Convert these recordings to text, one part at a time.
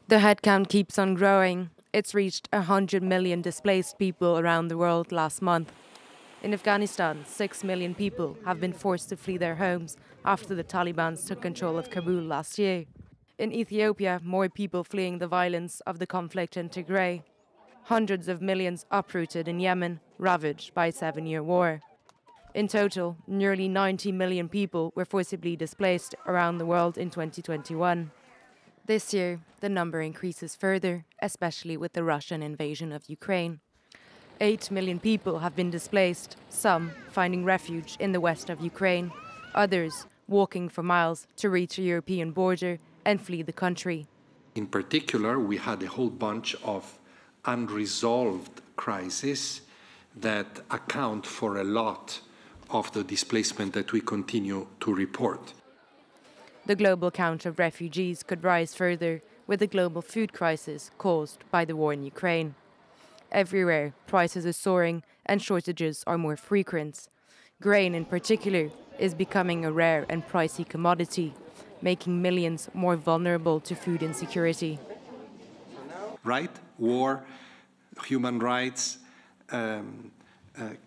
The headcount keeps on growing. It's reached 100 million displaced people around the world last month. In Afghanistan, 6 million people have been forced to flee their homes after the Taliban took control of Kabul last year. In Ethiopia, more people fleeing the violence of the conflict in Tigray. Hundreds of millions uprooted in Yemen, ravaged by a 7-year war. In total, nearly 90 million people were forcibly displaced around the world in 2021. This year, the number increases further, especially with the Russian invasion of Ukraine. 8 million people have been displaced, some finding refuge in the west of Ukraine, others walking for miles to reach a European border and flee the country. In particular, we had a whole bunch of unresolved crises that account for a lot of the displacement that we continue to report. The global count of refugees could rise further with the global food crisis caused by the war in Ukraine. Everywhere, prices are soaring and shortages are more frequent. Grain, in particular, is becoming a rare and pricey commodity, making millions more vulnerable to food insecurity. Right? War, human rights,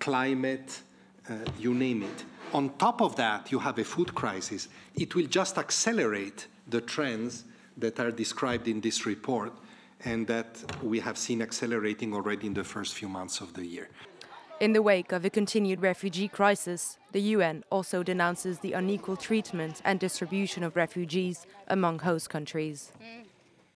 climate, you name it. On top of that, you have a food crisis. It will just accelerate the trends that are described in this report and that we have seen accelerating already in the first few months of the year. In the wake of a continued refugee crisis, the UN also denounces the unequal treatment and distribution of refugees among host countries.